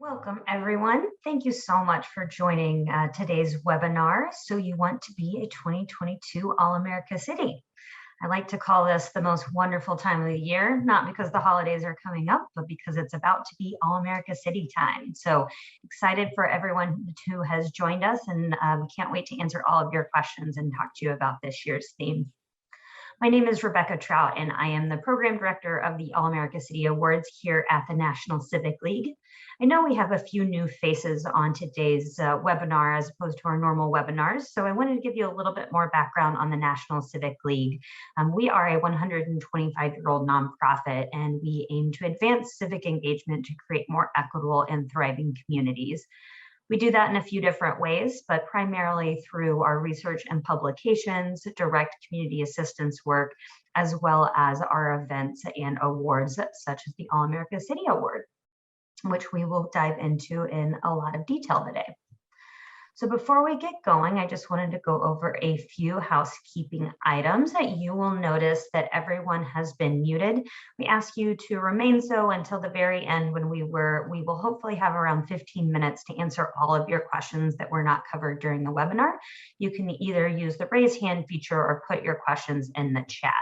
Welcome, everyone. Thank you so much for joining today's webinar. So you want to be a 2022 All-America City. I like to call this the most wonderful time of the year, not because the holidays are coming up, but because it's about to be All-America City time. So excited for everyone who has joined us, and can't wait to answer all of your questions and talk to you about this year's theme. My name is Rebecca Trout, and I am the Program Director of the All-America City Awards here at the National Civic League. I know we have a few new faces on today's webinar as opposed to our normal webinars, so I wanted to give you a little bit more background on the National Civic League. We are a 125-year-old nonprofit, and we aim to advance civic engagement to create more equitable and thriving communities. We do that in a few different ways, but primarily through our research and publications, direct community assistance work, as well as our events and awards such as the All-America City Award, which we will dive into in a lot of detail today. So before we get going, I just wanted to go over a few housekeeping items. That you will notice that everyone has been muted. We ask you to remain so until the very end when we will hopefully have around 15 minutes to answer all of your questions that were not covered during the webinar. You can either use the raise hand feature or put your questions in the chat.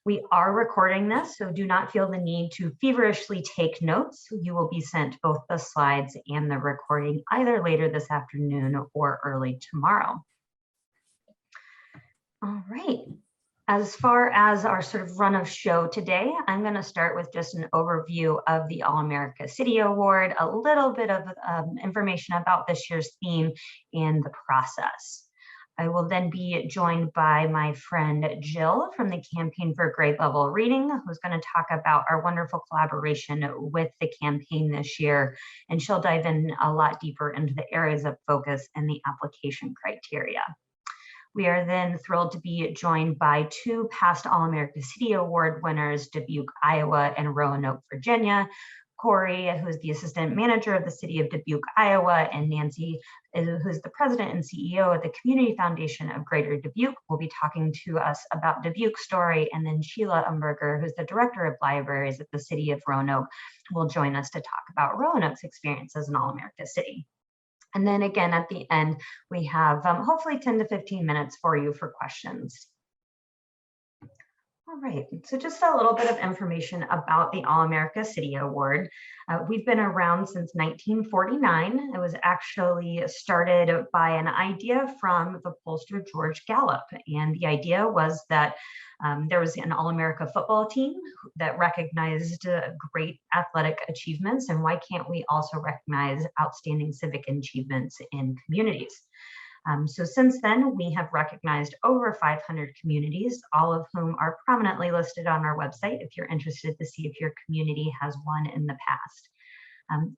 We are recording this, so do not feel the need to feverishly take notes. You will be sent both the slides and the recording either later this afternoon or early tomorrow. All right. As far as our sort of run of show today, I'm going to start with just an overview of the All-America City Award, a little bit of information about this year's theme and the process. I will then be joined by my friend Jill from the Campaign for Grade Level Reading, who's going to talk about our wonderful collaboration with the campaign this year. And she'll dive in a lot deeper into the areas of focus and the application criteria. We are then thrilled to be joined by two past All-America City Award winners, Dubuque, Iowa, and Roanoke, Virginia. Corey, who's the assistant manager of the city of Dubuque, Iowa, and Nancy, who's the president and CEO of the Community Foundation of Greater Dubuque, will be talking to us about Dubuque's story. And then Sheila Umberger, who's the director of libraries at the city of Roanoke, will join us to talk about Roanoke's experience as an All-America city. And then again, at the end, we have hopefully 10 to 15 minutes for you for questions. All right, so just a little bit of information about the All-America City Award. We've been around since 1949. It was actually started by an idea from the pollster George Gallup. And the idea was that there was an All-America football team that recognized great athletic achievements, and why can't we also recognize outstanding civic achievements in communities? So since then, we have recognized over 500 communities, all of whom are prominently listed on our website if you're interested to see if your community has won in the past.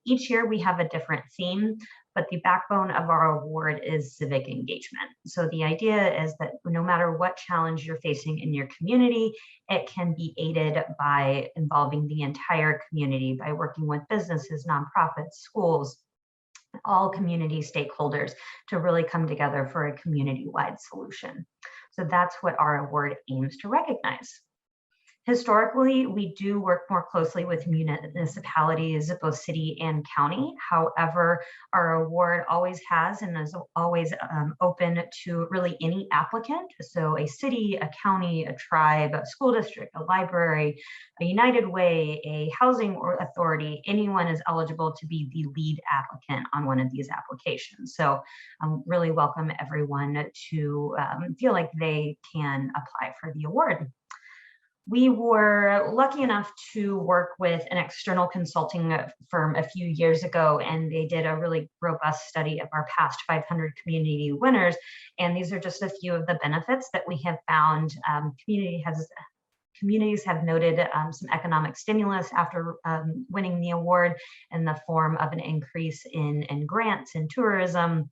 Each year we have a different theme, but the backbone of our award is civic engagement. So the idea is that no matter what challenge you're facing in your community, it can be aided by involving the entire community, by working with businesses, nonprofits, schools, all community stakeholders to really come together for a community-wide solution. So that's what our award aims to recognize. Historically, we do work more closely with municipalities, both city and county. However, our award always has and is always open to really any applicant. So a city, a county, a tribe, a school district, a library, a United Way, a housing authority, anyone is eligible to be the lead applicant on one of these applications. So really welcome everyone to feel like they can apply for the award. We were lucky enough to work with an external consulting firm a few years ago, and they did a really robust study of our past 500 community winners. And these are just a few of the benefits that we have found. Communities have noted some economic stimulus after winning the award in the form of an increase in grants and tourism.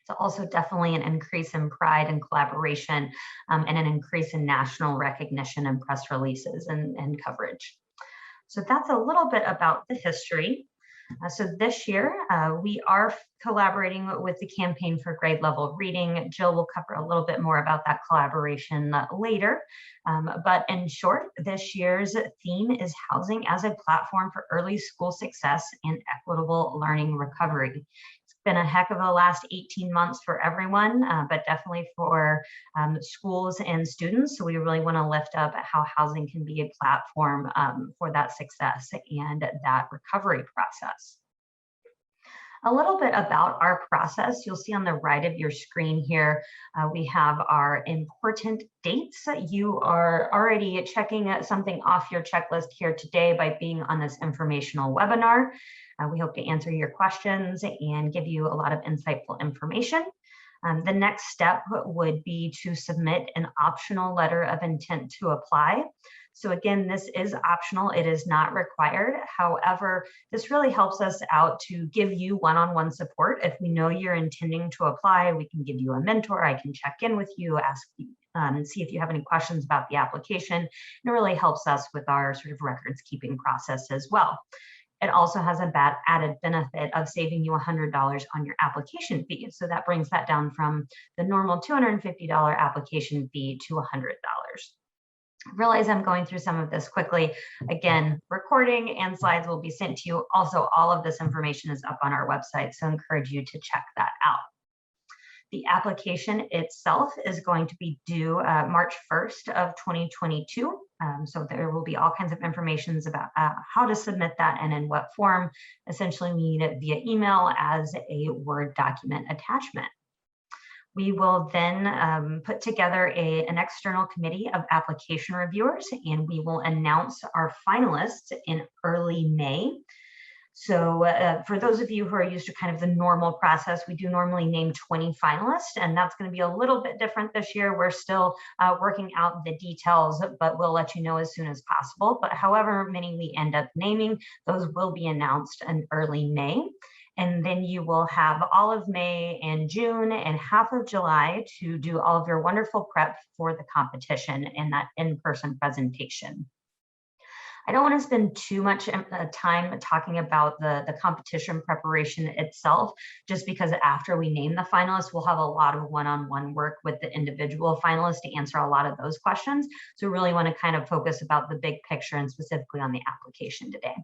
It's also definitely an increase in pride and collaboration and an increase in national recognition and press releases and coverage. So that's a little bit about the history. So this year, we are collaborating with the Campaign for Grade Level Reading. Jill will cover a little bit more about that collaboration later. But in short, this year's theme is Housing as a Platform for Early School Success and Equitable Learning Recovery. It's been a heck of a last 18 months for everyone, but definitely for schools and students. So we really want to lift up how housing can be a platform for that success and that recovery process. A little bit about our process. You'll see on the right of your screen here, we have our important dates. You are already checking something off your checklist here today by being on this informational webinar. We hope to answer your questions and give you a lot of insightful information. The next step would be to submit an optional letter of intent to apply. So again, this is optional, it is not required. However, this really helps us out to give you one-on-one support. If we know you're intending to apply, we can give you a mentor, I can check in with you, ask you, and see if you have any questions about the application. And it really helps us with our sort of records keeping process as well. It also has a bad added benefit of saving you $100 on your application fee. So that brings that down from the normal $250 application fee to $100. Realize I'm going through some of this quickly. Again, recording and slides will be sent to you. Also, all of this information is up on our website, so I encourage you to check that out. The application itself is going to be due March 1st of 2022. So there will be all kinds of information about how to submit that and in what form. Essentially, we need it via email as a Word document attachment. We will then put together an external committee of application reviewers, and we will announce our finalists in early May. So for those of you who are used to kind of the normal process, we do normally name 20 finalists, and that's going to be a little bit different this year. We're still working out the details, but we'll let you know as soon as possible. But however many we end up naming, those will be announced in early May. And then you will have all of May and June and half of July to do all of your wonderful prep for the competition and that in-person presentation. I don't want to spend too much time talking about the competition preparation itself, just because after we name the finalists, we'll have a lot of one-on-one work with the individual finalists to answer a lot of those questions. So we really want to kind of focus about the big picture and specifically on the application today.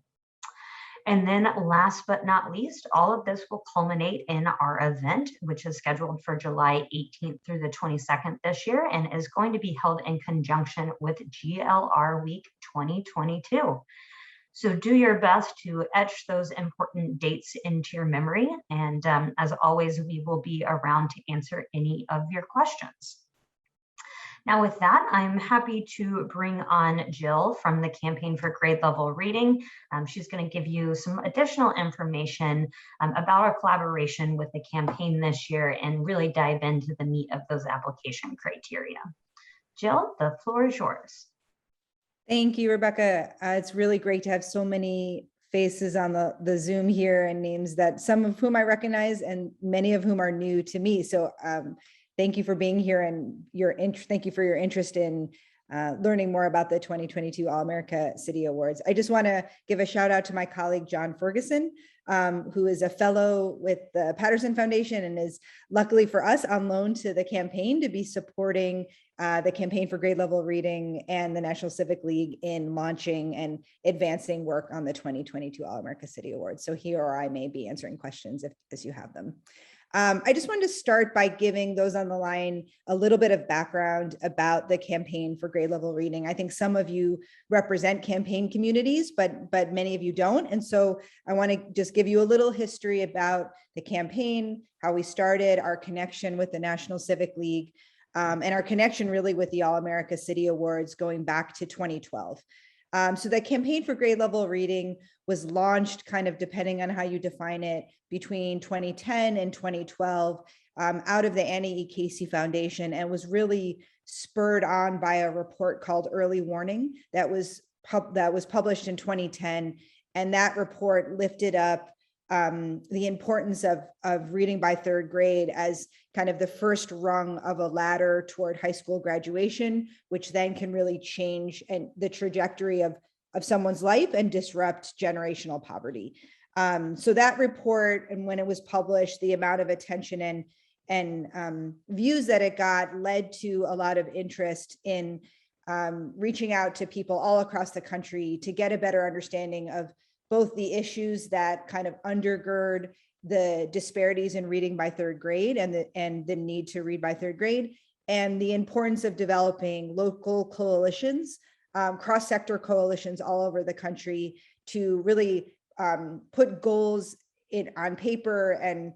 And then last but not least, all of this will culminate in our event, which is scheduled for July 18th through the 22nd this year and is going to be held in conjunction with GLR Week 2022. So do your best to etch those important dates into your memory. And as always, we will be around to answer any of your questions. Now with that, I'm happy to bring on Jill from the Campaign for Grade Level Reading. She's going to give you some additional information about our collaboration with the campaign this year and really dive into the meat of those application criteria. Jill, the floor is yours. Thank you, Rebecca. It's really great to have so many faces on the Zoom here and names that some of whom I recognize and many of whom are new to me. So thank you for being here and thank you for your interest in learning more about the 2022 AllAmerica City Awards. I just want to give a shout out to my colleague, John Ferguson, who is a fellow with the Patterson Foundation and is luckily for us on loan to the campaign to be supporting the Campaign for Grade Level Reading and the National Civic League in launching and advancing work on the 2022 AllAmerica City Awards. So he or I may be answering questions as you have them. I just wanted to start by giving those on the line a little bit of background about the Campaign for Grade Level Reading. I think some of you represent campaign communities, but many of you don't. And so I want to just give you a little history about the campaign, how we started, our connection with the National Civic League, and our connection really with the AllAmerica City Awards going back to 2012. So the Campaign for Grade Level Reading was launched, kind of depending on how you define it, between 2010 and 2012 out of the Annie E. Casey Foundation, and was really spurred on by a report called Early Warning that was published in 2010. And that report lifted up the importance of reading by third grade as kind of the first rung of a ladder toward high school graduation, which then can really change the trajectory of someone's life and disrupt generational poverty. So that report, and when it was published, the amount of attention and views that it got led to a lot of interest in reaching out to people all across the country to get a better understanding of both the issues that kind of undergird the disparities in reading by third grade and the need to read by third grade, and the importance of developing local coalitions, cross-sector coalitions all over the country to really put goals on paper and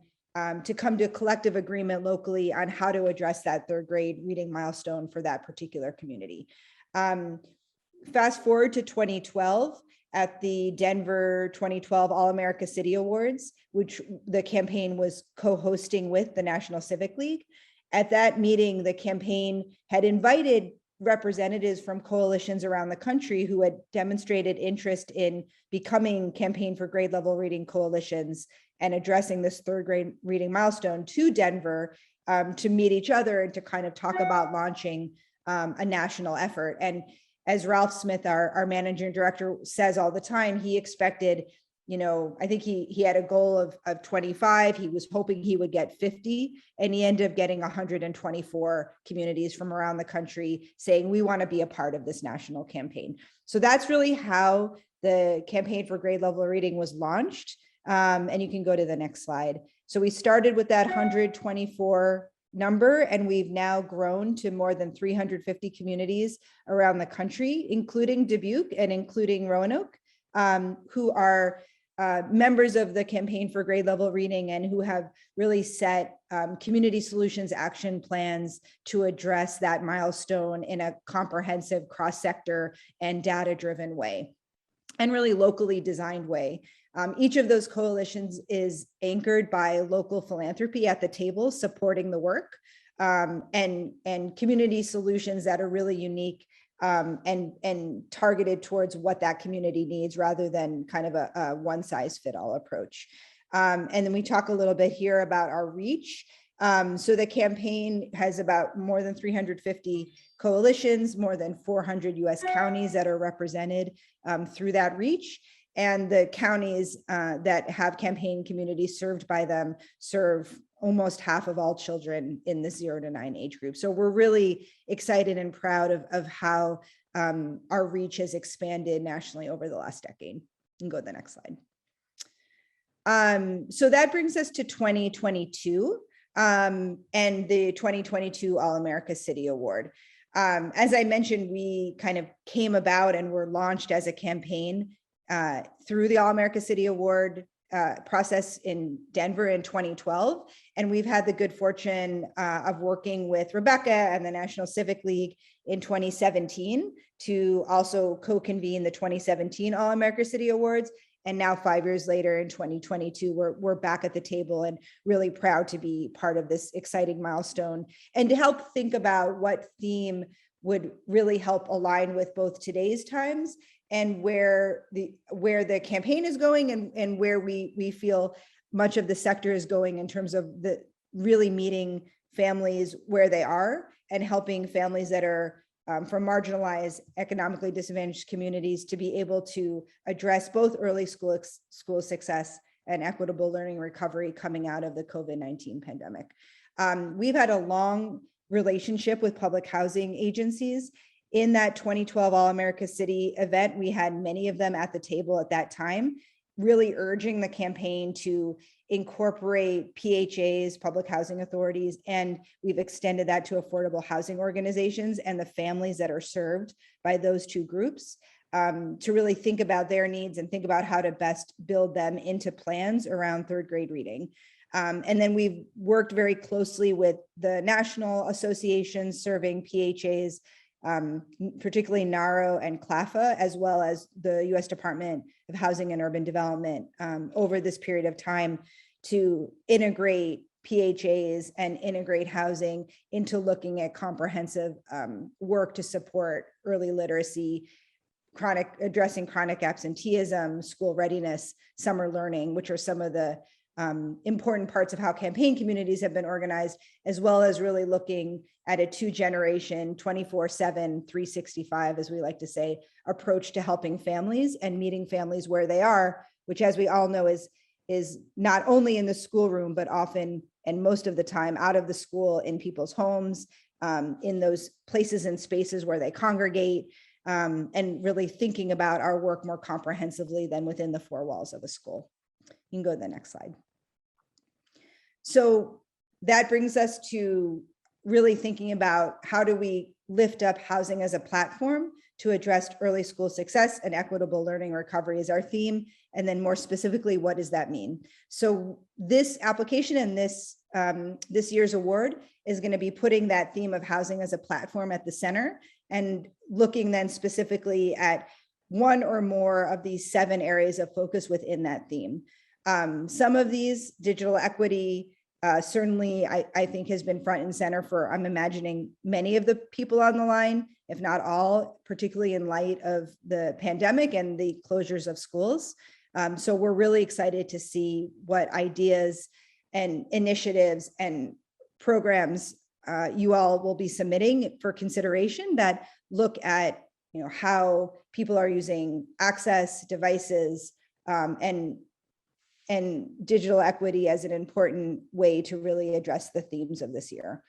to come to a collective agreement locally on how to address that third grade reading milestone for that particular community. Fast forward to 2012, at the Denver 2012 AllAmerica City Awards, which the campaign was co-hosting with the National Civic League. At that meeting, the campaign had invited representatives from coalitions around the country who had demonstrated interest in becoming campaign for grade level reading coalitions and addressing this third grade reading milestone to Denver to meet each other and to kind of talk about launching a national effort. And as Ralph Smith, our managing director, says all the time, he expected, I think he had a goal of 25. He was hoping he would get 50, and he ended up getting 124 communities from around the country saying, we want to be a part of this national campaign. So that's really how the campaign for grade level reading was launched. And you can go to the next slide. So we started with that 124 number, and we've now grown to more than 350 communities around the country, including Dubuque and including Roanoke, who are members of the campaign for grade level reading and who have really set community solutions action plans to address that milestone in a comprehensive cross-sector and data-driven way, and really locally designed way. Each of those coalitions is anchored by local philanthropy at the table supporting the work, and community solutions that are really unique and targeted towards what that community needs rather than kind of a one-size-fit-all approach. And then we talk a little bit here about our reach. So the campaign has about more than 350 coalitions, more than 400 US counties that are represented through that reach. And the counties that have campaign communities served by them serve almost half of all children in the 0 to 9 age group. So we're really excited and proud of how our reach has expanded nationally over the last decade. You can go to the next slide. So that brings us to 2022 and the 2022 AllAmerica City Award. As I mentioned, we kind of came about and were launched as a campaign through the AllAmerica City Award process in Denver in 2012. And we've had the good fortune of working with Rebecca and the National Civic League in 2017 to also co-convene the 2017 AllAmerica City Awards. And now 5 years later in 2022, we're back at the table and really proud to be part of this exciting milestone and to help think about what theme would really help align with both today's times and where the campaign is going and where we feel much of the sector is going in terms of the really meeting families where they are and helping families that are from marginalized, economically disadvantaged communities to be able to address both early school success and equitable learning recovery coming out of the COVID-19 pandemic. We've had a long relationship with public housing agencies. In that 2012 AllAmerica City event, we had many of them at the table at that time, really urging the campaign to incorporate PHAs, public housing authorities, and we've extended that to affordable housing organizations and the families that are served by those two groups to really think about their needs and think about how to best build them into plans around third grade reading. And then we've worked very closely with the national associations serving PHAs, particularly NARO and CLAFA, as well as the U.S. Department of Housing and Urban Development over this period of time to integrate PHAs and integrate housing into looking at comprehensive work to support early literacy, addressing chronic absenteeism, school readiness, summer learning, which are some of the important parts of how campaign communities have been organized, as well as really looking at a 2-generation, 24/7, 365, as we like to say, approach to helping families and meeting families where they are which, as we all know, is not only in the schoolroom, but often and most of the time out of the school, in people's homes, in those places and spaces where they congregate, and really thinking about our work more comprehensively than within the four walls of a school. You can go to the next slide. So that brings us to really thinking about how do we lift up housing as a platform to address early school success, and equitable learning recovery is our theme. And then more specifically, what does that mean? So this application and this year's award is going to be putting that theme of housing as a platform at the center, and looking then specifically at one or more of these 7 areas of focus within that theme. Some of these, digital equity, certainly I think has been front and center for, I'm imagining, many of the people on the line, if not all, particularly in light of the pandemic and the closures of schools. So we're really excited to see what ideas and initiatives and programs you all will be submitting for consideration that look at, how people are using access, devices, and digital equity as an important way to really address the themes of this year.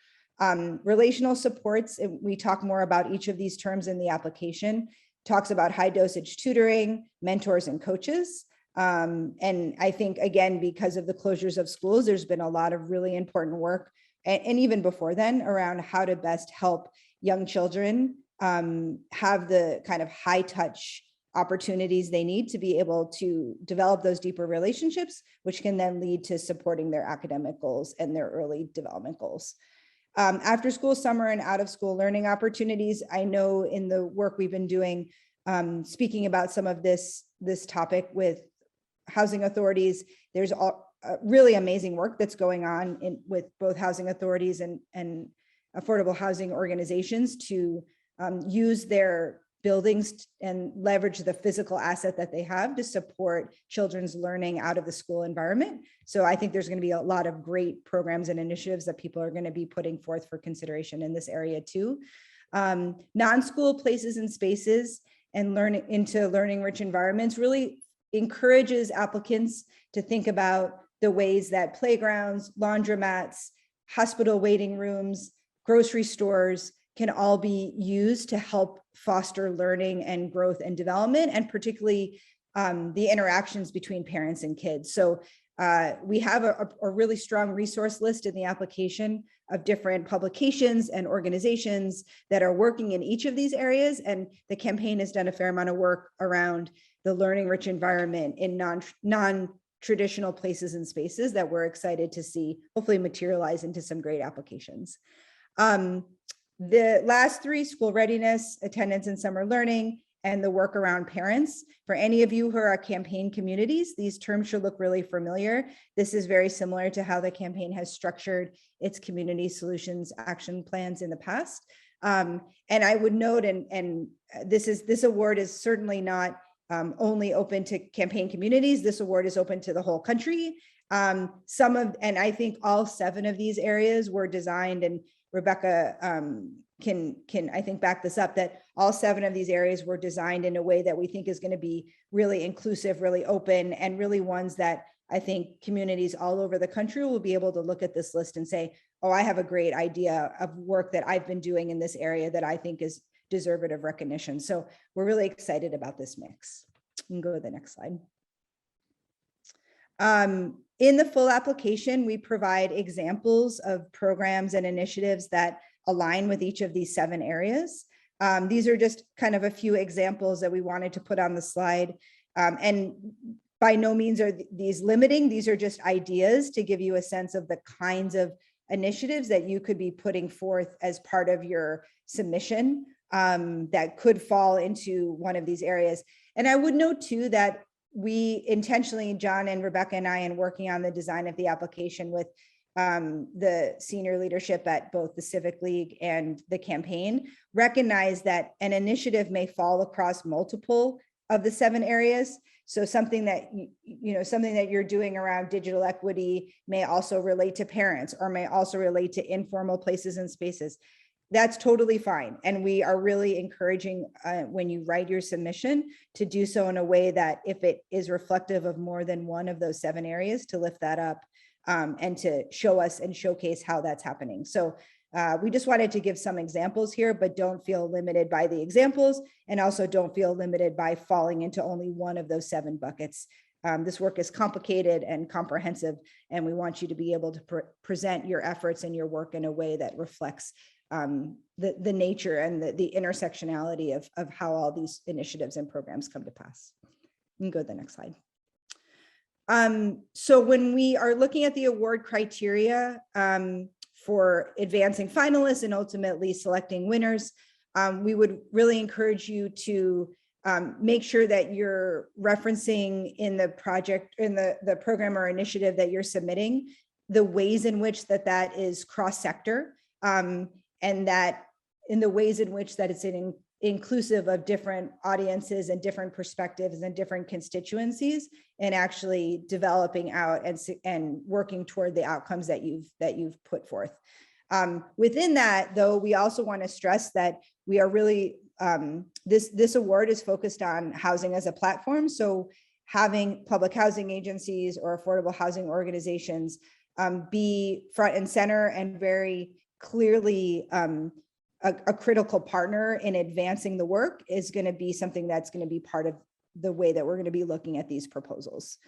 Relational supports, we talk more about each of these terms in the application, talks about high dosage tutoring, mentors, and coaches. And I think, again, because of the closures of schools, there's been a lot of really important work, and even before then, around how to best help young children have the kind of high touch opportunities they need to be able to develop those deeper relationships, which can then lead to supporting their academic goals and their early development goals. After school, summer, and out of school learning opportunities. I know in the work we've been doing, speaking about some of this topic with housing authorities, there's really amazing work that's going on with both housing authorities and affordable housing organizations to use their buildings and leverage the physical asset that they have to support children's learning out of the school environment. So I think there's going to be a lot of great programs and initiatives that people are going to be putting forth for consideration in this area too. Non-school places and spaces and learning rich environments really encourages applicants to think about the ways that playgrounds, laundromats, hospital waiting rooms, grocery stores can all be used to help foster learning and growth and development, and particularly the interactions between parents and kids. So we have a really strong resource list in the application of different publications and organizations that are working in each of these areas. And the campaign has done a fair amount of work around the learning rich environment in non-traditional places and spaces that we're excited to see hopefully materialize into some great applications. The last 3, school readiness, attendance and summer learning, and the work around parents. For any of you who are campaign communities, these terms should look really familiar. This is very similar to how the campaign has structured its community solutions action plans in the past. And I would note, and this award is certainly not only open to campaign communities. This award is open to the whole country. And I think all 7 of these areas were designed, and Rebecca can I think back this up, that all 7 of these areas were designed in a way that we think is going to be really inclusive, really open, and really ones that I think communities all over the country will be able to look at this list and say, oh, I have a great idea of work that I've been doing in this area that I think is deserving of recognition. So we're really excited about this mix. You can go to the next slide. In the full application, we provide examples of programs and initiatives that align with each of these 7 areas. These are just kind of a few examples that we wanted to put on the slide. And by no means are these limiting. These are just ideas to give you a sense of the kinds of initiatives that you could be putting forth as part of your submission that could fall into one of these areas. And I would note too that we intentionally, John and Rebecca and I, in working on the design of the application with the senior leadership at both the Civic League and the campaign, recognize that an initiative may fall across multiple of the 7 areas. So something that something that you're doing around digital equity may also relate to parents, or may also relate to informal places and spaces. that's totally fine. And we are really encouraging when you write your submission to do so in a way that if it is reflective of more than one of those 7 areas, to lift that up and to show us and showcase how that's happening. So we just wanted to give some examples here, but don't feel limited by the examples, and also don't feel limited by falling into only one of those 7 buckets. This work is complicated and comprehensive, and we want you to be able to present your efforts and your work in a way that reflects the nature and the intersectionality of how all these initiatives and programs come to pass. You can go to the next slide. So when we are looking at the award criteria for advancing finalists and ultimately selecting winners, we would really encourage you to make sure that you're referencing in the project, in the program or initiative that you're submitting, the ways in which that is cross-sector, and that in the ways in which that it's inclusive of different audiences and different perspectives and different constituencies, and actually developing out and working toward the outcomes that you've put forth. Within that, though, we also want to stress that we are really, this award is focused on housing as a platform. So having public housing agencies or affordable housing organizations be front and center and very clearly a critical partner in advancing the work is going to be something that's going to be part of the way that we're going to be looking at these proposals.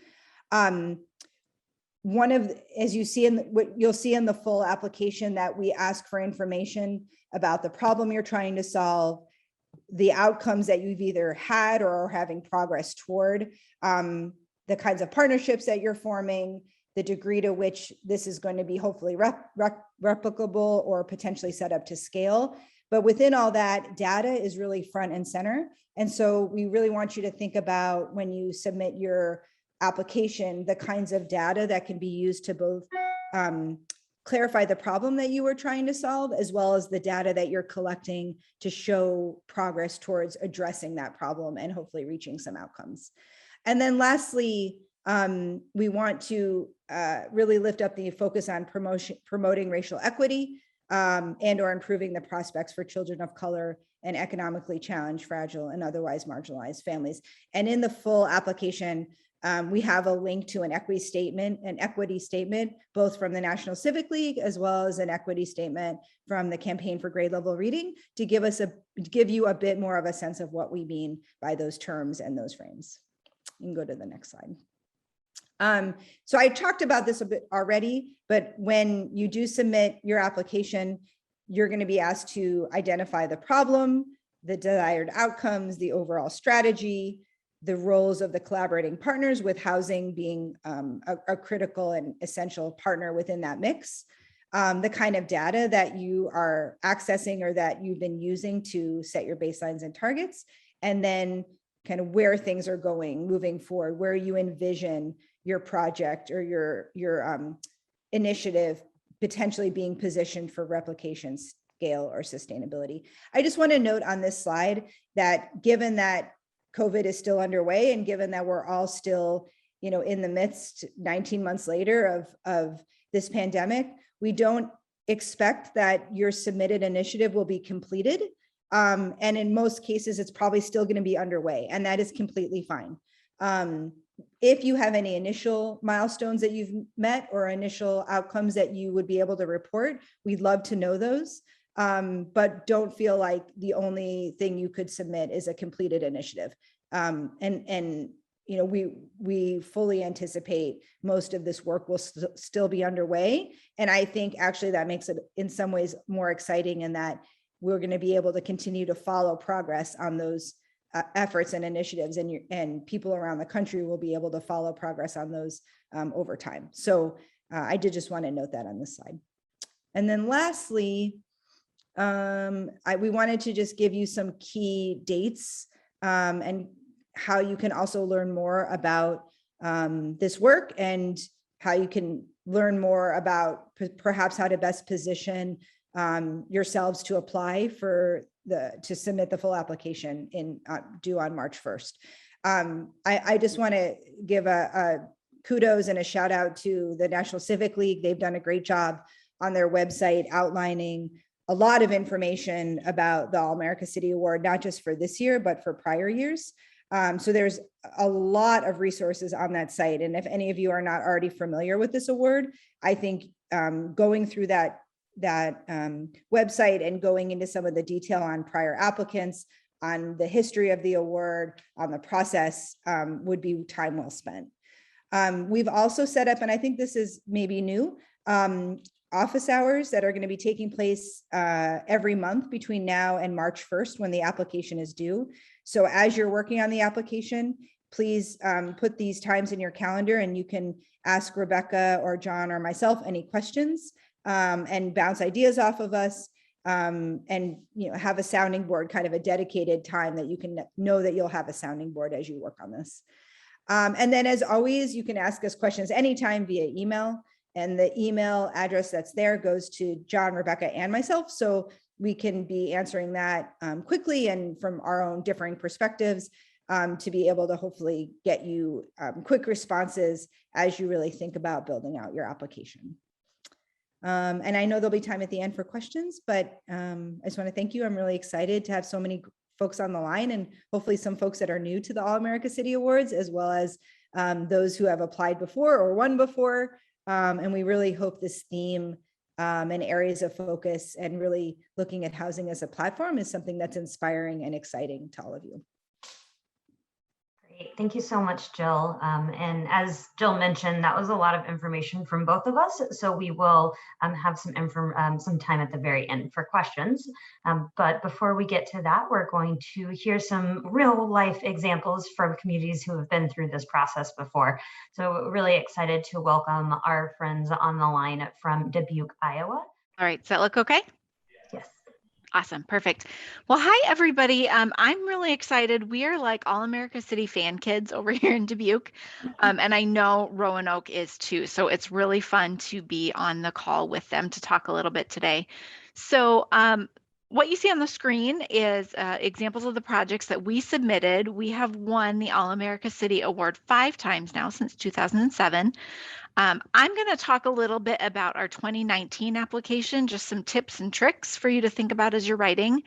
One of, as you see in what you'll see in the full application, that we ask for information about the problem you're trying to solve, the outcomes that you've either had or are having progress toward, the kinds of partnerships that you're forming, the degree to which this is going to be hopefully replicable or potentially set up to scale. But within all that, data is really front and center. And so we really want you to think about, when you submit your application, the kinds of data that can be used to both clarify the problem that you were trying to solve, as well as the data that you're collecting to show progress towards addressing that problem and hopefully reaching some outcomes. And then lastly, we want to really lift up the focus on promoting racial equity and or improving the prospects for children of color and economically challenged, fragile, and otherwise marginalized families. And in the full application, we have a link to an equity statement, both from the National Civic League as well as an equity statement from the Campaign for Grade Level Reading, to give you a bit more of a sense of what we mean by those terms and those frames. You can go to the next slide. So I talked about this a bit already, but when you do submit your application, you're going to be asked to identify the problem, the desired outcomes, the overall strategy, the roles of the collaborating partners, with housing being a critical and essential partner within that mix, the kind of data that you are accessing or that you've been using to set your baselines and targets, and then kind of where things are going moving forward, where you envision your project or your initiative potentially being positioned for replication, scale, or sustainability. I just want to note on this slide that given that COVID is still underway, and given that we're all still, in the midst 19 months later of this pandemic, we don't expect that your submitted initiative will be completed. And in most cases, it's probably still going to be underway, and that is completely fine. If you have any initial milestones that you've met or initial outcomes that you would be able to report, we'd love to know those. But don't feel like the only thing you could submit is a completed initiative. We fully anticipate most of this work will still be underway. And I think actually that makes it in some ways more exciting, in that we're going to be able to continue to follow progress on those efforts and initiatives, and people around the country will be able to follow progress on those over time. So I did just want to note that on this slide. And then lastly, we wanted to just give you some key dates and how you can also learn more about this work, and how you can learn more about perhaps how to best position yourselves to apply to submit the full application due on March 1st. I just want to give a kudos and a shout out to the National Civic League. They've done a great job on their website outlining a lot of information about the All-America City Award, not just for this year, but for prior years. So there's a lot of resources on that site. And if any of you are not already familiar with this award, I think going through that website and going into some of the detail on prior applicants, on the history of the award, on the process would be time well spent. We've also set up, and I think this is maybe new, office hours that are going to be taking place every month between now and March 1st when the application is due. So as you're working on the application, please put these times in your calendar, and you can ask Rebecca or John or myself any questions and bounce ideas off of us, and have a sounding board, kind of a dedicated time that you can know that you'll have a sounding board as you work on this. And then, as always, you can ask us questions anytime via email. And the email address that's there goes to John, Rebecca, and myself. So we can be answering that quickly and from our own differing perspectives to be able to hopefully get you quick responses as you really think about building out your application. And I know there'll be time at the end for questions, but I just want to thank you. I'm really excited to have so many folks on the line, and hopefully some folks that are new to the All-America City Awards, as well as those who have applied before or won before. And we really hope this theme and areas of focus and really looking at housing as a platform is something that's inspiring and exciting to all of you. Great. Thank you so much, Jill. And as Jill mentioned, that was a lot of information from both of us. So we will have some time at the very end for questions. But before we get to that, we're going to hear some real life examples from communities who have been through this process before. So really excited to welcome our friends on the line from Dubuque, Iowa. All right, does that look okay? Yes. Awesome, perfect. Well, hi everybody. I'm really excited. We are like All-America City fan kids over here in Dubuque. And I know Roanoke is too. So it's really fun to be on the call with them to talk a little bit today. So what you see on the screen is examples of the projects that we submitted. We have won the All-America City Award 5 times now since 2007. I'm going to talk a little bit about our 2019 application, just some tips and tricks for you to think about as you're writing.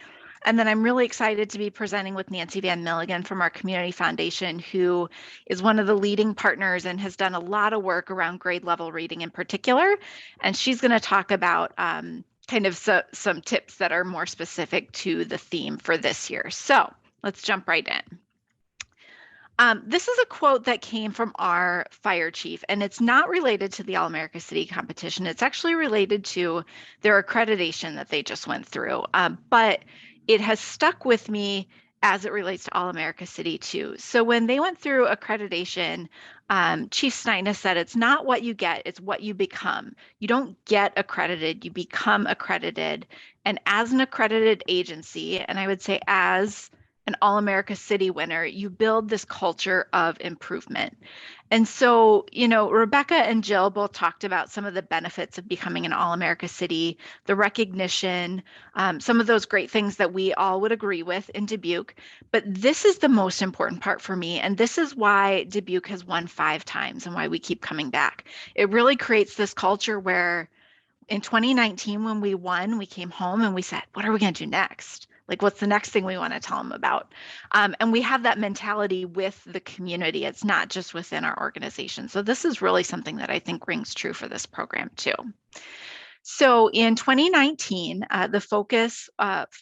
And then I'm really excited to be presenting with Nancy Van Milligan from our Community Foundation, who is one of the leading partners and has done a lot of work around grade level reading in particular. And she's going to talk about kind of some tips that are more specific to the theme for this year. So let's jump right in. This is a quote that came from our fire chief, and it's not related to the All-America City competition. It's actually related to their accreditation that they just went through, but it has stuck with me as it relates to All-America City too. So when they went through accreditation, Chief Snyder said, it's not what you get, it's what you become. You don't get accredited, you become accredited. And as an accredited agency, and I would say as an All-America City winner, you build this culture of improvement. And so, Rebecca and Jill both talked about some of the benefits of becoming an All-America City, the recognition, some of those great things that we all would agree with in Dubuque. But this is the most important part for me. And this is why Dubuque has won 5 times and why we keep coming back. It really creates this culture where in 2019, when we won, we came home and we said, what are we going to do next? Like, what's the next thing we want to tell them about? And we have that mentality with the community. It's not just within our organization. So this is really something that I think rings true for this program too. So in 2019, the focus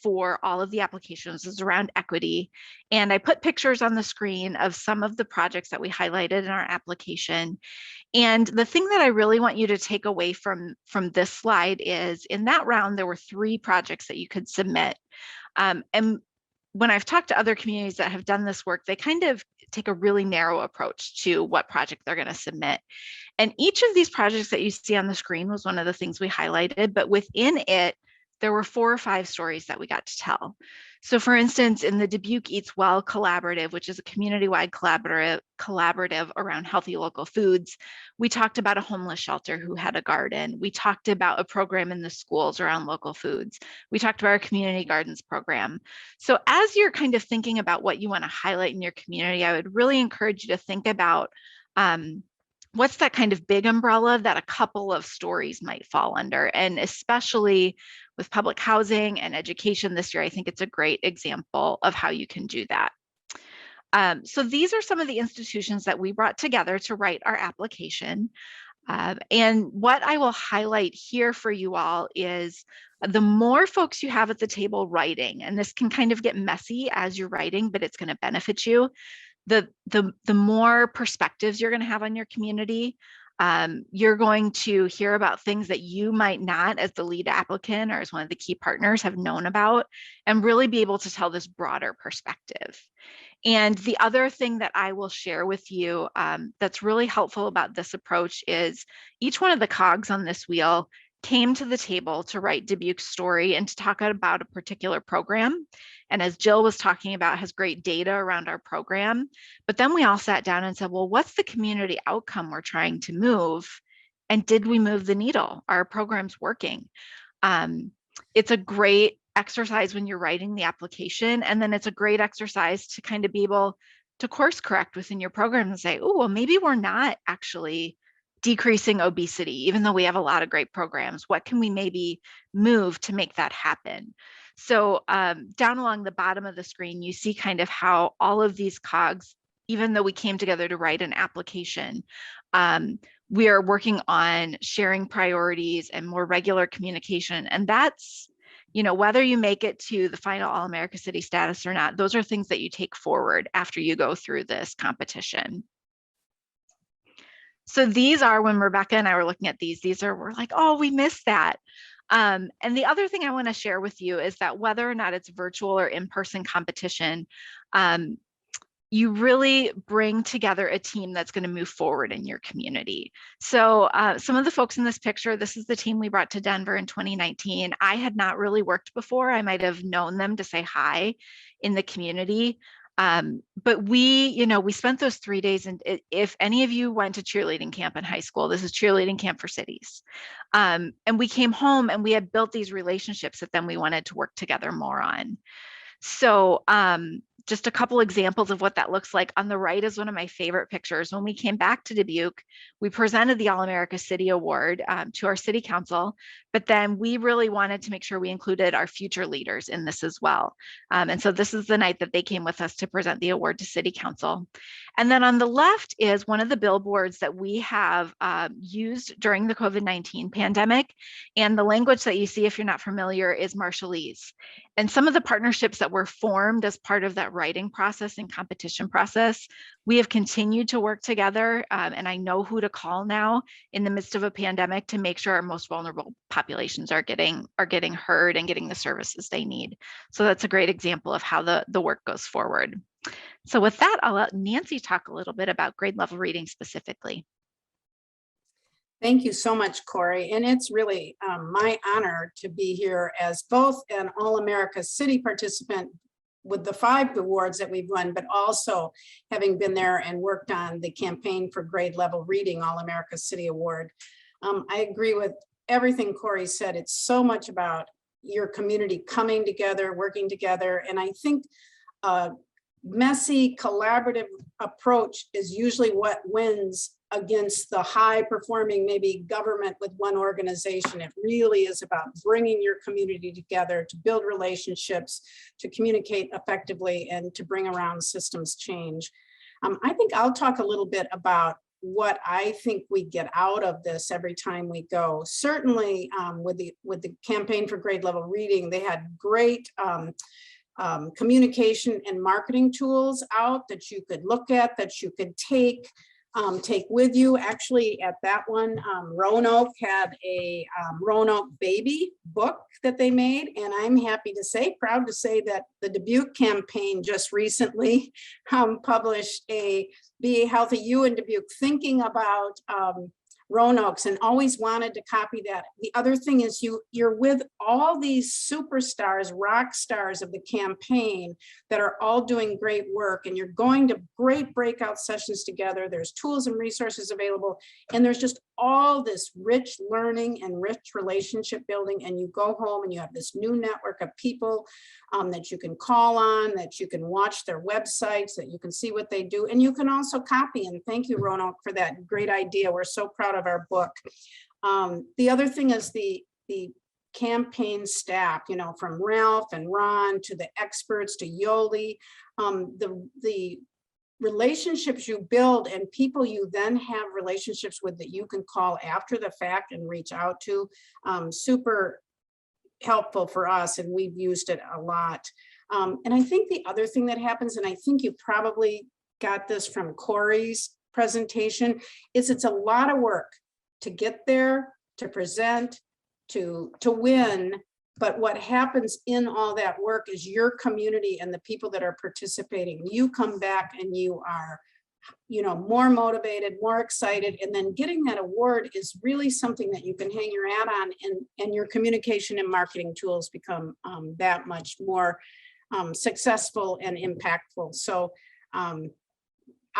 for all of the applications is around equity. And I put pictures on the screen of some of the projects that we highlighted in our application. And the thing that I really want you to take away from this slide is in that round, there were 3 projects that you could submit. And when I've talked to other communities that have done this work, they kind of take a really narrow approach to what project they're going to submit. And each of these projects that you see on the screen was one of the things we highlighted, but within it, there were 4 or 5 stories that we got to tell. So for instance, in the Dubuque Eats Well Collaborative, which is a community-wide collaborative around healthy local foods, we talked about a homeless shelter who had a garden. We talked about a program in the schools around local foods. We talked about our community gardens program. So as you're kind of thinking about what you want to highlight in your community, I would really encourage you to think about what's that kind of big umbrella that a couple of stories might fall under? And especially with public housing and education this year, I think it's a great example of how you can do that. So these are some of the institutions that we brought together to write our application. And what I will highlight here for you all is the more folks you have at the table writing, and this can kind of get messy as you're writing, but it's going to benefit you. The more perspectives you're going to have on your community, you're going to hear about things that you might not, as the lead applicant or as one of the key partners, have known about, and really be able to tell this broader perspective. And the other thing that I will share with you that's really helpful about this approach is each one of the cogs on this wheel came to the table to write Dubuque's story and to talk about a particular program. And as Jill was talking about, has great data around our program. But then we all sat down and said, well, what's the community outcome we're trying to move? And did we move the needle? Are our programs working? It's a great exercise when you're writing the application. And then it's a great exercise to kind of be able to course correct within your program and say, oh, well, maybe we're not actually decreasing obesity, even though we have a lot of great programs. What can we maybe move to make that happen? So down along the bottom of the screen, you see kind of how all of these cogs, even though we came together to write an application, we are working on sharing priorities and more regular communication. And that's, you know, whether you make it to the final All-America City status or not, those are things that you take forward after you go through this competition. So these are, when Rebecca and I were looking at these are, we're like, oh, we missed that. And the other thing I want to share with you is that whether or not it's virtual or in-person competition, you really bring together a team that's going to move forward in your community. So some of the folks in this picture, this is the team we brought to Denver in 2019. I had not really worked before. I might have known them to say hi in the community. But we spent those 3 days, and if any of you went to cheerleading camp in high school, this is cheerleading camp for cities. And we came home and we had built these relationships that then we wanted to work together more on. So just a couple examples of what that looks like. On the right is one of my favorite pictures. When we came back to Dubuque, we presented the All-America City Award to our city council, but then we really wanted to make sure we included our future leaders in this as well. And so this is the night that they came with us to present the award to city council. And then on the left is one of the billboards that we have used during the COVID-19 pandemic. And the language that you see, if you're not familiar, is Marshallese. And some of the partnerships that were formed as part of that writing process and competition process, we have continued to work together. And I know who to call now in the midst of a pandemic to make sure our most vulnerable populations are getting heard and getting the services they need. So that's a great example of how the work goes forward. So with that, I'll let Nancy talk a little bit about grade level reading specifically. Thank you so much, Corey. And it's really my honor to be here as both an All-America City participant with the 5 awards that we've won, but also having been there and worked on the campaign for grade level reading All-America City Award. I agree with everything Corey said. It's so much about your community coming together, working together. And I think messy collaborative approach is usually what wins against the high performing maybe government with one organization. It really is about bringing your community together to build relationships, to communicate effectively, and to bring around systems change. I think I'll talk a little bit about what I think we get out of this every time we go. Certainly with the campaign for grade level reading, they had great communication and marketing tools out that you could look at, that you could take with you. Actually, at that one, Roanoke had a Roanoke baby book that they made, and I'm happy to say, proud to say, that the Dubuque campaign just recently published a Be Healthy You in Dubuque, thinking about Roanoke's, and always wanted to copy that. The other thing is you're with all these superstars, rock stars of the campaign that are all doing great work, and you're going to great breakout sessions together. There's tools and resources available, and there's just all this rich learning and rich relationship building, and you go home and you have this new network of people that you can call on, that you can watch their websites, that you can see what they do, and you can also copy. And thank you, Roanoke, for that great idea. We're so proud of our book. The other thing is the campaign staff, you know, from Ralph and Ron to the experts to Yoli, the relationships you build and people you then have relationships with that you can call after the fact and reach out to, super helpful for us, and we've used it a lot. And I think the other thing that happens, and I think you probably got this from Corey's presentation, is it's a lot of work to get there, to present, to win. But what happens in all that work is your community and the people that are participating, you come back and you are, you know, more motivated, more excited, and then getting that award is really something that you can hang your hat on, and your communication and marketing tools become that much more successful and impactful. So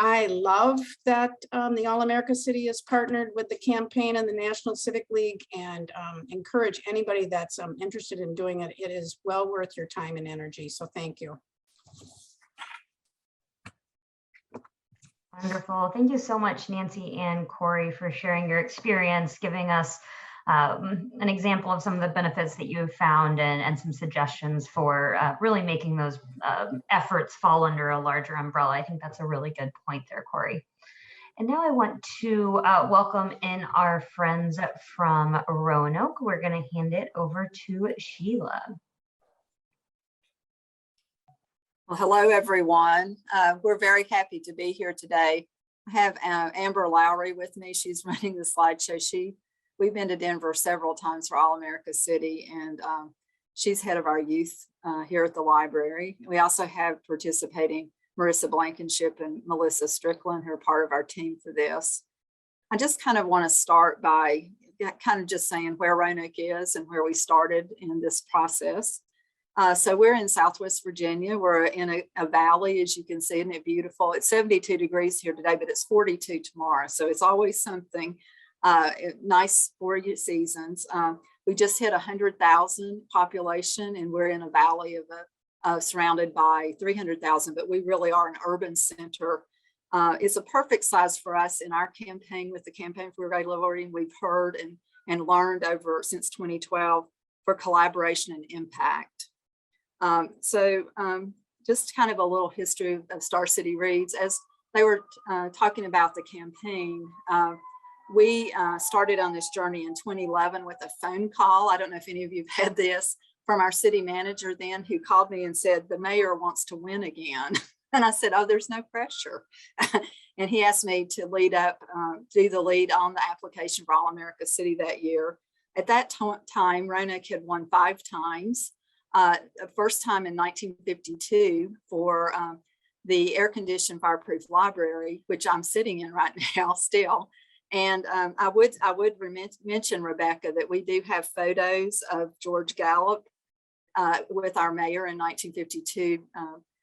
I love that the All-America City is partnered with the campaign and the National Civic League, and encourage anybody that's interested in doing it. It is well worth your time and energy. So thank you. Wonderful. Thank you so much, Nancy and Corey, for sharing your experience, giving us an example of some of the benefits that you have found, and some suggestions for really making those efforts fall under a larger umbrella. I think that's a really good point there, Corey. And now I want to welcome in our friends from Roanoke. We're going to hand it over to Sheila. Well, hello, everyone. We're very happy to be here today. I have Amber Lowry with me. She's running the slideshow. We've been to Denver several times for All-America City, and she's head of our youth here at the library. We also have participating Marissa Blankenship and Melissa Strickland, who are part of our team for this. I just kind of want to start by kind of just saying where Roanoke is and where we started in this process. So we're in Southwest Virginia. We're in a valley, as you can see, isn't it beautiful? It's 72 degrees here today, but it's 42 tomorrow. So it's always something nice for your seasons. We just hit 100,000 population, and we're in a valley of surrounded by 300,000, but we really are an urban center. It's a perfect size for us in our campaign with the Campaign for Regular Reading. We've heard and learned over since 2012 for collaboration and impact. Just kind of a little history of Star City Reads. As they were talking about the campaign, we started on this journey in 2011 with a phone call. I don't know if any of you have had this, from our city manager then, who called me and said, the mayor wants to win again. And I said, oh, there's no pressure. And he asked me to do the lead on the application for All-America City that year. At that time, Roanoke had won 5 times. First time in 1952 for the air-conditioned fireproof library, which I'm sitting in right now still. And I would mention, Rebecca, that we do have photos of George Gallup with our mayor in 1952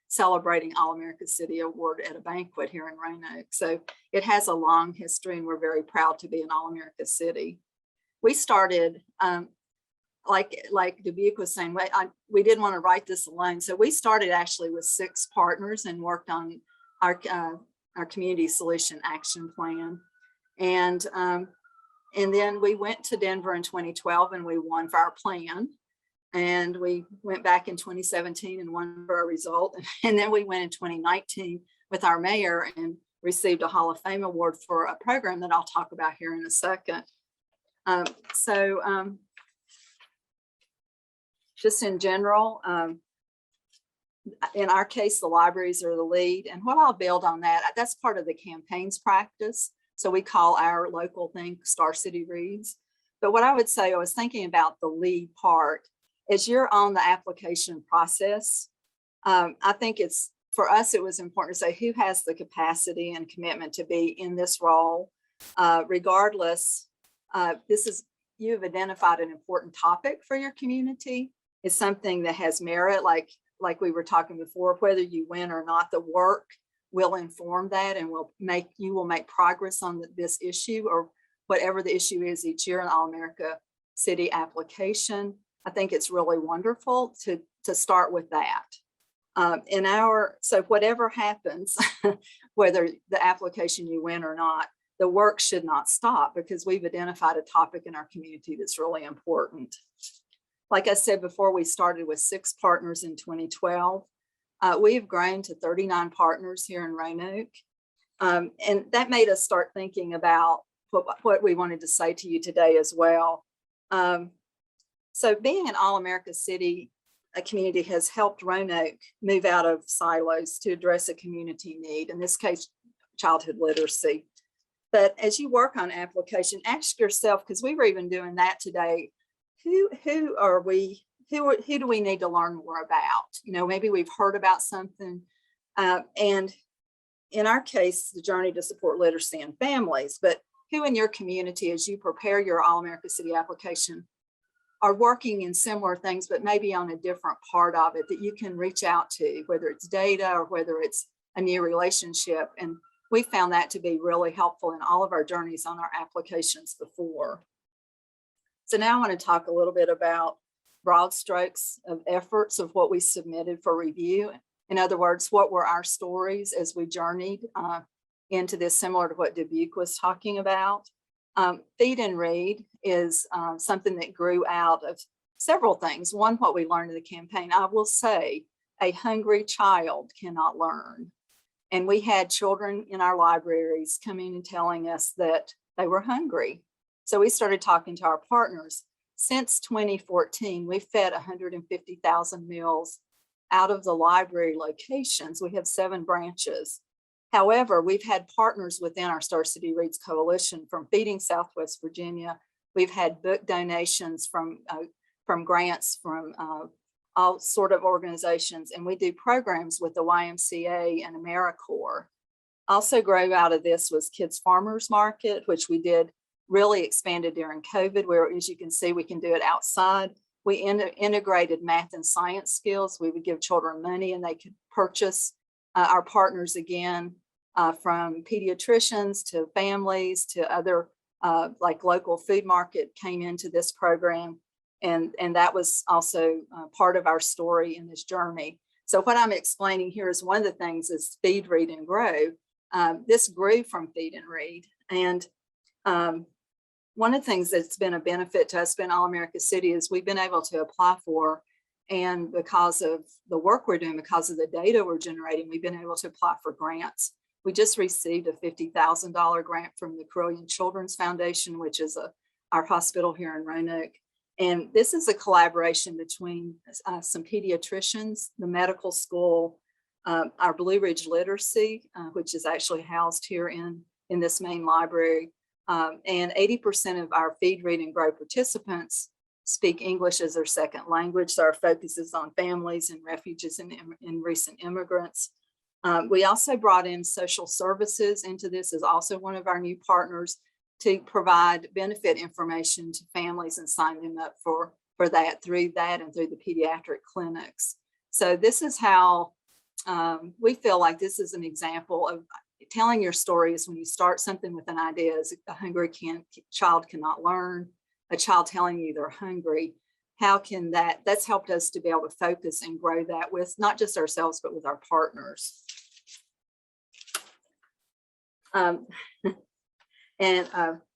celebrating All-America City Award at a banquet here in Roanoke. So it has a long history, and we're very proud to be an All-America City. We started, like Dubuque was saying, we didn't want to write this alone. So we started actually with 6 partners and worked on our community solution action plan. And then we went to Denver in 2012 and we won for our plan. And we went back in 2017 and won for our result. And then we went in 2019 with our mayor and received a Hall of Fame award for a program that I'll talk about here in a second. Just in general, in our case, the libraries are the lead. And what I'll build on that's part of the campaign's practice. So we call our local thing Star City Reads. But what I would say, I was thinking about the lead part, is you're on the application process. I think for us, it was important to say who has the capacity and commitment to be in this role. regardless, you've identified an important topic for your community. It's something that has merit, like we were talking before, whether you win or not, the work will inform that and you will make progress on this issue or whatever the issue is each year in AllAmerica City application. I think it's really wonderful to start with that. So whatever happens, whether the application you win or not, the work should not stop because we've identified a topic in our community that's really important. Like I said before, we started with 6 partners in 2012. We've grown to 39 partners here in Roanoke. And that made us start thinking about what we wanted to say to you today as well. So being an AllAmerica City, a community has helped Roanoke move out of silos to address a community need, in this case, childhood literacy. But as you work on application, ask yourself, because we were even doing that today, who are we? Who do we need to learn more about? You know, maybe we've heard about something. And in our case, the journey to support literacy in families, but who in your community, as you prepare your AllAmerica City application, are working in similar things, but maybe on a different part of it that you can reach out to, whether it's data or whether it's a new relationship. And we found that to be really helpful in all of our journeys on our applications before. So now I want to talk a little bit about broad strokes of efforts of what we submitted for review. In other words, what were our stories as we journeyed into this, similar to what Dubuque was talking about. Feed and Read is something that grew out of several things. One, what we learned in the campaign, I will say, a hungry child cannot learn. And we had children in our libraries coming and telling us that they were hungry. So we started talking to our partners. Since 2014, we fed 150,000 meals out of the library locations. We have 7 branches. However, we've had partners within our Star City Reads Coalition from Feeding Southwest Virginia. We've had book donations from grants from all sort of organizations, and we do programs with the YMCA and AmeriCorps. Also grew out of this was Kids Farmers Market, which we did really expanded during COVID, where, as you can see, we can do it outside. We integrated math and science skills. We would give children money and they could purchase. Our partners, again, from pediatricians to families to other, like local food market, came into this program. And that was also part of our story in this journey. So what I'm explaining here is one of the things is Feed, Read, and Grow. This grew from Feed and Read. And one of the things that's been a benefit to us in AllAmerica City is we've been able to apply for, and because of the work we're doing, because of the data we're generating, we've been able to apply for grants. We just received a $50,000 grant from the Carilion Children's Foundation, which is our hospital here in Roanoke. And this is a collaboration between some pediatricians, the medical school, our Blue Ridge Literacy, which is actually housed here in this main library. And 80% of our Feed, Read, and Grow participants speak English as their second language. So our focus is on families and refugees and recent immigrants. We also brought in social services into this as also one of our new partners to provide benefit information to families and sign them up for that through that and through the pediatric clinics. So this is how we feel like this is an example of telling your story is when you start something with an idea is a hungry child cannot learn, a child telling you they're hungry. How can that's helped us to be able to focus and grow that with not just ourselves, but with our partners.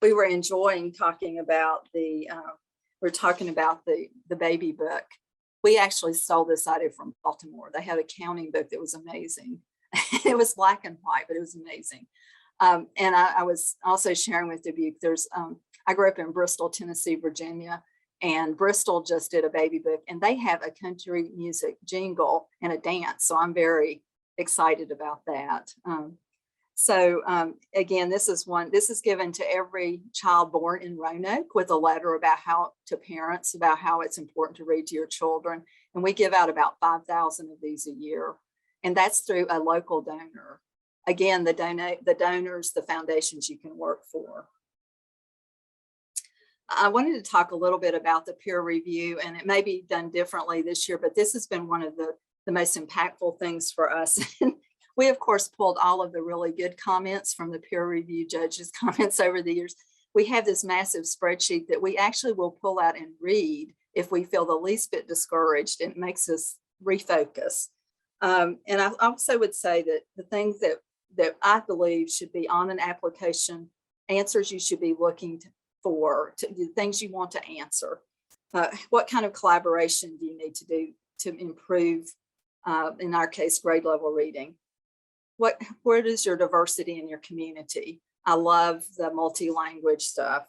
We were enjoying talking about we're talking about the baby book. We actually stole this idea from Baltimore. They had a counting book that was amazing. It was black and white, but it was amazing. And I was also sharing with Dubuque, I grew up in Bristol, Tennessee, Virginia, and Bristol just did a baby book, and they have a country music jingle and a dance. So I'm very excited about that. Again, this is given to every child born in Roanoke with a letter about to parents about how it's important to read to your children. And we give out about 5,000 of these a year. And that's through a local donor. again, the donors, the foundations you can work for. I wanted to talk a little bit about the peer review, and it may be done differently this year, but this has been one of the most impactful things for us. We, of course, pulled all of the really good comments from the peer review judges' comments over the years. We have this massive spreadsheet that we actually will pull out and read if we feel the least bit discouraged, and it makes us refocus. And I also would say that the things that I believe should be on an application, answers you should be looking for, the things you want to answer. What kind of collaboration do you need to do to improve, in our case, grade level reading? Where is your diversity in your community? I love the multi-language stuff.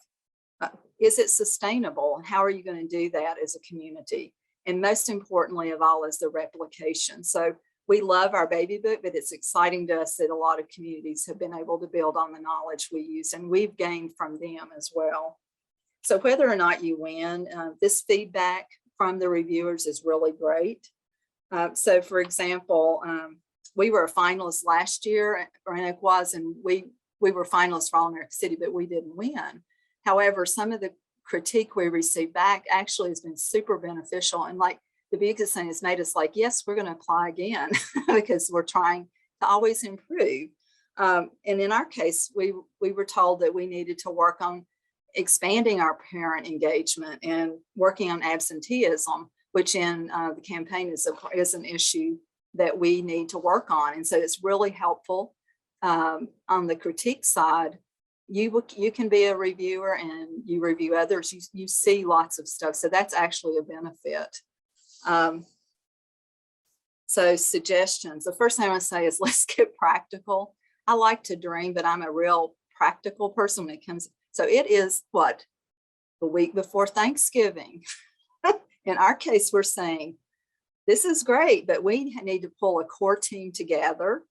Is it sustainable? And how are you going to do that as a community? And most importantly of all is the replication. So we love our baby book, but it's exciting to us that a lot of communities have been able to build on the knowledge we use, and we've gained from them as well. So whether or not you win, this feedback from the reviewers is really great. So for example, we were a finalist last year, and we were finalists for AllAmerica City, but we didn't win. However, some of the critique we received back actually has been super beneficial. And like the biggest thing has made us like, yes, we're going to apply again because we're trying to always improve. And in our case, we were told that we needed to work on expanding our parent engagement and working on absenteeism, which in the campaign is an issue that we need to work on. And so it's really helpful. On the critique side, you can be a reviewer and you review others. You see lots of stuff. So that's actually a benefit. So suggestions. The first thing I want to say is let's get practical. I like to dream, but I'm a real practical person when it comes. So it is what? The week before Thanksgiving. In our case, we're saying, this is great, but we need to pull a core team together.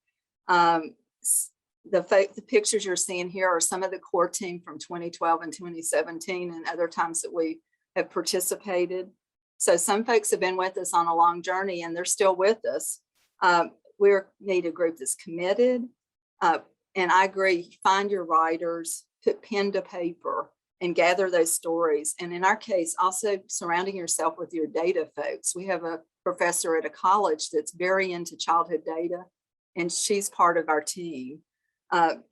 The pictures you're seeing here are some of the core team from 2012 and 2017 and other times that we have participated. So some folks have been with us on a long journey and they're still with us. We need a group that's committed. And I agree, find your writers, put pen to paper and gather those stories. And in our case, also surrounding yourself with your data folks. We have a professor at a college that's very into childhood data, and she's part of our team.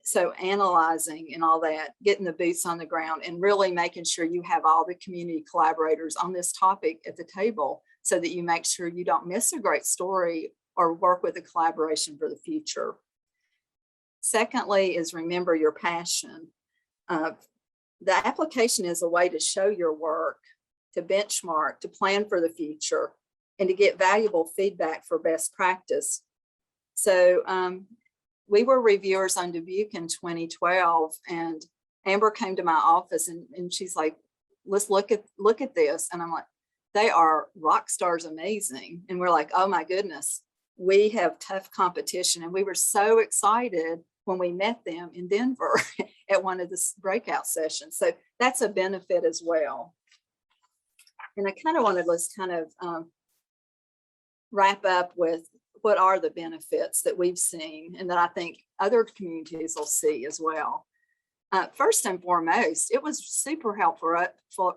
So analyzing and all that, getting the boots on the ground and really making sure you have all the community collaborators on this topic at the table so that you make sure you don't miss a great story or work with a collaboration for the future. Secondly is remember your passion. The application is a way to show your work, to benchmark, to plan for the future, and to get valuable feedback for best practice. So we were reviewers on Dubuque in 2012, and Amber came to my office and she's like, let's look at this. And I'm like, they are rock stars amazing. And we're like, oh my goodness, we have tough competition. And we were so excited when we met them in Denver at one of the breakout sessions. So that's a benefit as well. And I kind of wanted to wrap up with what are the benefits that we've seen and that I think other communities will see as well. First and foremost, it was super helpful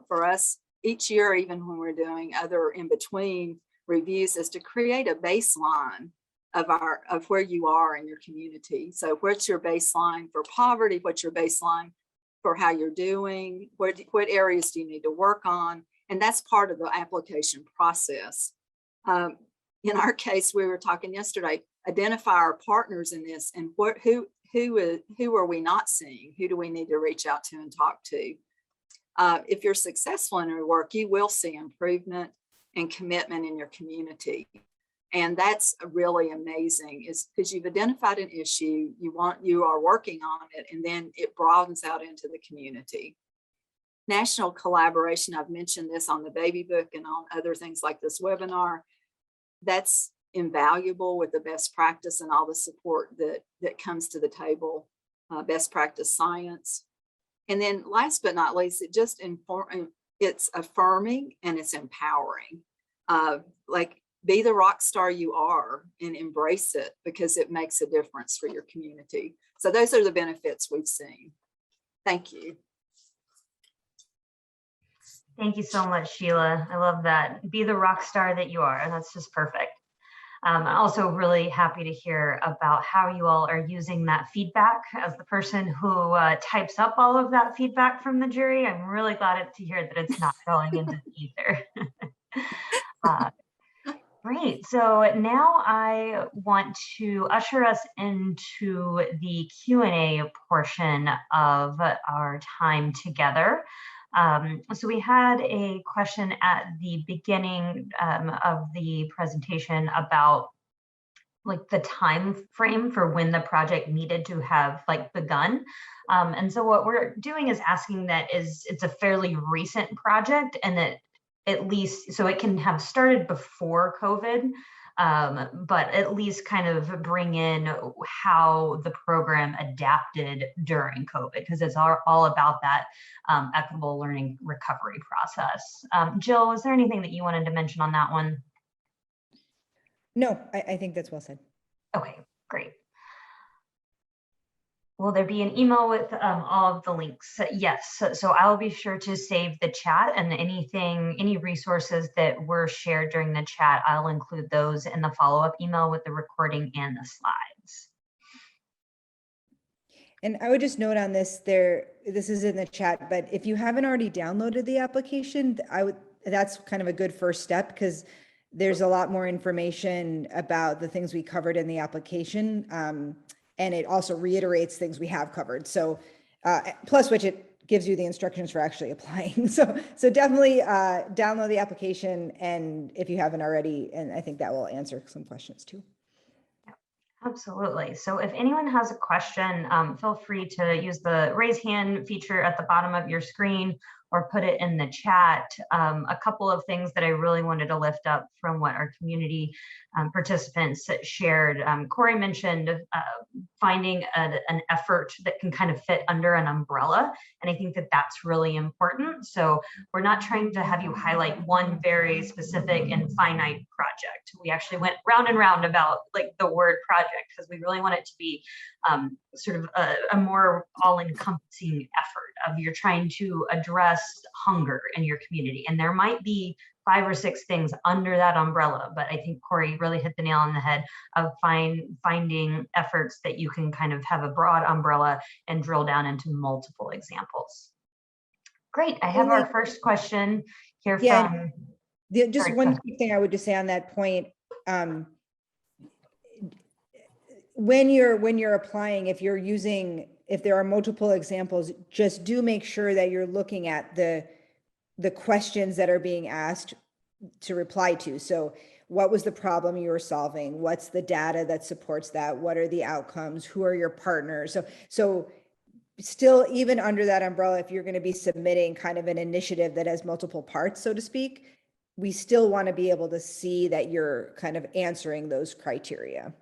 for us each year, even when we're doing other in-between reviews, is to create a baseline of where you are in your community. So what's your baseline for poverty? What's your baseline for how you're doing? What areas do you need to work on? And that's part of the application process. In our case, we were talking yesterday, identify our partners in this and who are we not seeing? Who do we need to reach out to and talk to? If you're successful in your work, you will see improvement and commitment in your community. And that's really amazing, is because you've identified an issue, you are working on it, and then it broadens out into the community. National collaboration, I've mentioned this on the baby book and on other things like this webinar. That's invaluable with the best practice and all the support that comes to the table, best practice science. And then last but not least, it's affirming and it's empowering. Like be the rock star you are and embrace it, because it makes a difference for your community. So those are the benefits we've seen. Thank you. Thank you so much, Sheila. I love that. Be the rock star that you are. That's just perfect. I'm also really happy to hear about how you all are using that feedback. As the person who types up all of that feedback from the jury, I'm really glad to hear that it's not going into the ether. Great. So now I want to usher us into the Q&A portion of our time together. So we had a question at the beginning of the presentation about like the time frame for when the project needed to have like begun. And so what we're doing is asking that it's a fairly recent project, and that at least, so it can have started before COVID, but at least kind of bring in how the program adapted during COVID, because it's all about that equitable learning recovery process. Jill, is there anything that you wanted to mention on that one? No, I think that's well said. Okay, great. Will there be an email with all of the links? Yes, so I'll be sure to save the chat, and any resources that were shared during the chat, I'll include those in the follow-up email with the recording and the slides. And I would just note on this, this is in the chat, but if you haven't already downloaded the application, that's kind of a good first step, because there's a lot more information about the things we covered in the application. And it also reiterates things we have covered. So plus which it gives you the instructions for actually applying. So definitely download the application, and if you haven't already, and I think that will answer some questions too. Absolutely. So if anyone has a question, feel free to use the raise hand feature at the bottom of your screen or put it in the chat. A couple of things that I really wanted to lift up from what our community participants shared. Corey mentioned finding an effort that can kind of fit under an umbrella. And I think that that's really important. So we're not trying to have you highlight one very specific and finite project. We actually went round and round about like the word project, because we really want it to be sort of a more all-encompassing effort of you're trying to address hunger in your community. And there might be 5 or 6 things under that umbrella, but I think Corey really hit the nail on the head of finding efforts that you can kind of have a broad umbrella and drill down into multiple examples. Great. I have our first question here from... Just one quick thing I would just say on that point. When you're applying, if there are multiple examples, just do make sure that you're looking at the questions that are being asked to reply to. So what was the problem you were solving? What's the data that supports that? What are the outcomes? Who are your partners? So still, even under that umbrella, if you're going to be submitting kind of an initiative that has multiple parts, so to speak, we still want to be able to see that you're kind of answering those criteria.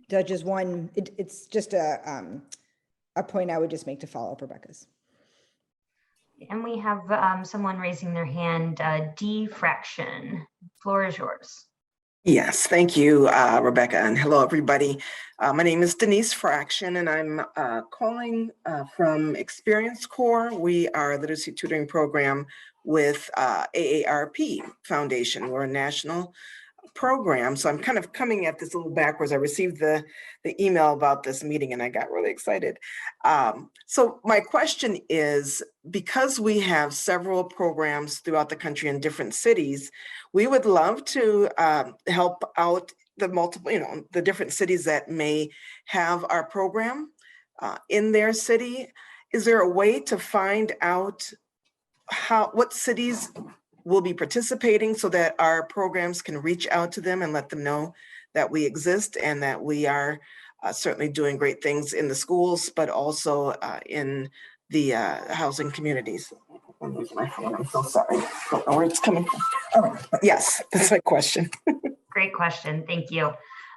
That's just one, it's just a point I would just make to follow up Rebecca's. And we have someone raising their hand, D-fraction. Floor is yours. Yes, thank you, Rebecca, and hello, everybody. My name is Denise Fraction, and I'm calling from Experience Corps. We are a literacy tutoring program with AARP Foundation. We're a national program, so I'm kind of coming at this a little backwards. I received the email about this meeting, and I got really excited. So my question is, because we have several programs throughout the country in different cities, we would love to help out the multiple, the different cities that may have our program in their city. Is there a way to find out what cities will be participating so that our programs can reach out to them and let them know that we exist and that we are certainly doing great things in the schools, but also in the housing communities? I'm losing my phone. I'm so sorry. I don't know where it's coming from. All right. Yes, that's my question. Great question. Thank you.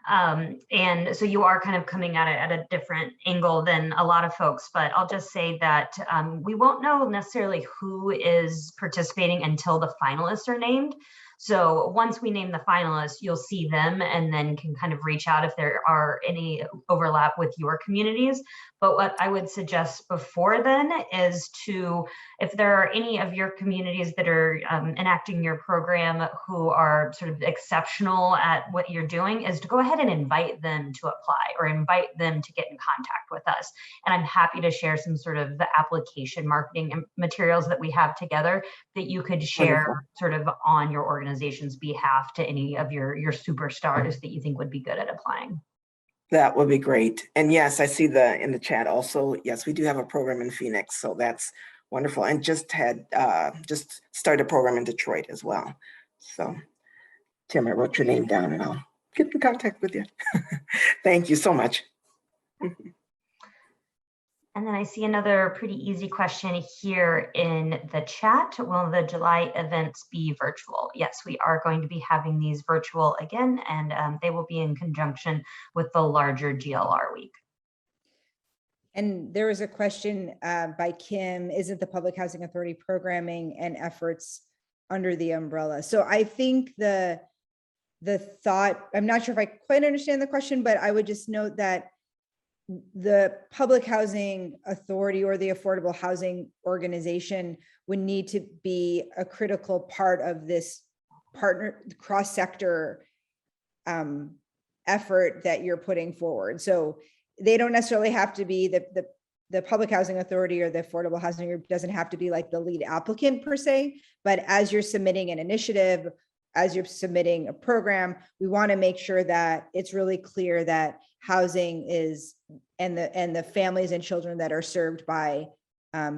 And so you are kind of coming at it at a different angle than a lot of folks, but I'll just say that we won't know necessarily who is participating until the finalists are named. So once we name the finalists, you'll see them and then can kind of reach out if there are any overlap with your communities. But what I would suggest before then is to, if there are any of your communities that are enacting your program who are sort of exceptional at what you're doing, is to go ahead and invite them to apply or invite them to get in contact with us. And I'm happy to share some sort of the application marketing materials that we have together that you could share Wonderful. sort of on your organization's behalf to any of your superstars that you think would be good at applying. That would be great. And yes, I see in the chat also, yes, we do have a program in Phoenix. So that's wonderful. And just started a program in Detroit as well. So Tim, I wrote your name down and I'll get in contact with you. Thank you so much. And then I see another pretty easy question here in the chat. Will the July events be virtual? Yes, we are going to be having these virtual again, and they will be in conjunction with the larger GLR week. And there was a question by Kim, isn't the Public Housing Authority programming and efforts under the umbrella? So I think the thought, I'm not sure if I quite understand the question, but I would just note that the Public Housing Authority or the Affordable Housing Organization would need to be a critical part of this cross-sector effort that you're putting forward. So they don't necessarily have to be the Public Housing Authority or the Affordable Housing Group doesn't have to be like the lead applicant per se, but as you're submitting an initiative, as you're submitting a program, we want to make sure that it's really clear that housing is, and the families and children that are served by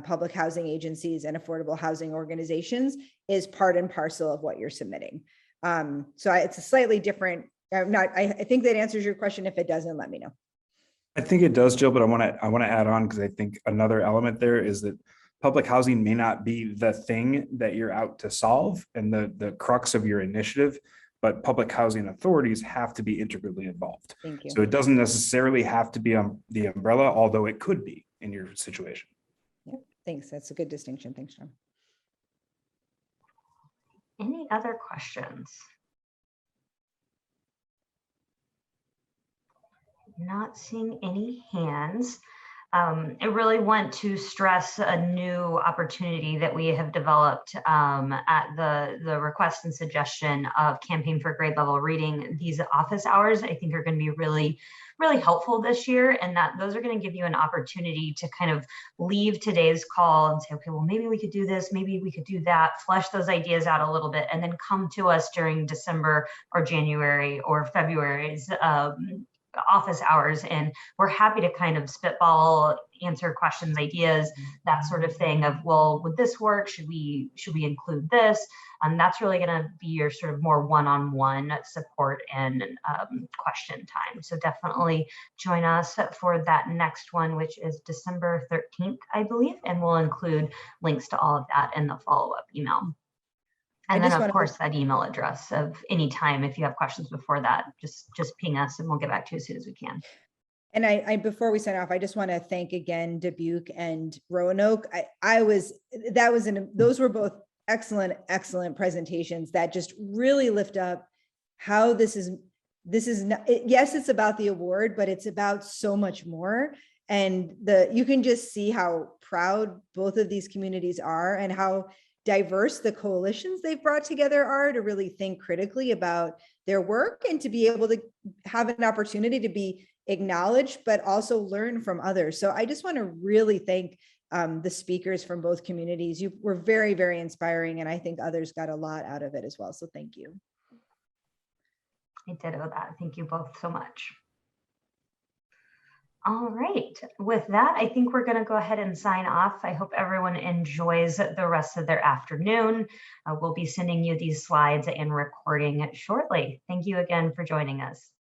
public housing agencies and affordable housing organizations is part and parcel of what you're submitting. So it's a slightly different, I think that answers your question. If it doesn't, let me know. I think it does, Jill, but I want to add on, because I think another element there is that public housing may not be the thing that you're out to solve and the crux of your initiative, but public housing authorities have to be integrally involved. Thank you. So it doesn't necessarily have to be on the umbrella, although it could be in your situation. Yeah, thanks. That's a good distinction. Thanks, John. Any other questions? Not seeing any hands. I really want to stress a new opportunity that we have developed at the request and suggestion of Campaign for Grade Level Reading. These office hours, I think, are going to be really helpful this year, and that those are going to give you an opportunity to kind of leave today's call and say, okay, well, maybe we could do this, maybe we could do that, flesh those ideas out a little bit, and then come to us during December or January or February's office hours, and we're happy to kind of spitball, answer questions, ideas, that sort of thing of, well, would this work? Should we include this? That's really going to be your sort of more one-on-one support and question time. So definitely join us for that next one, which is December 13th, I believe, and we'll include links to all of that in the follow-up email. And then, of course, that email address of any time, if you have questions before that, just ping us and we'll get back to you as soon as we can. And I before we sign off, I just want to thank again Dubuque and Roanoke. Those were both excellent presentations that just really lift up how this is not, yes, it's about the award, but it's about so much more. And you can just see how proud both of these communities are and how diverse the coalitions they've brought together are to really think critically about their work and to be able to have an opportunity to be acknowledged, but also learn from others. So I just want to really thank the speakers from both communities. You were very, very inspiring, and I think others got a lot out of it as well. So thank you. I ditto that. Thank you both so much. All right, with that, I think we're going to go ahead and sign off. I hope everyone enjoys the rest of their afternoon. We'll be sending you these slides and recording shortly. Thank you again for joining us.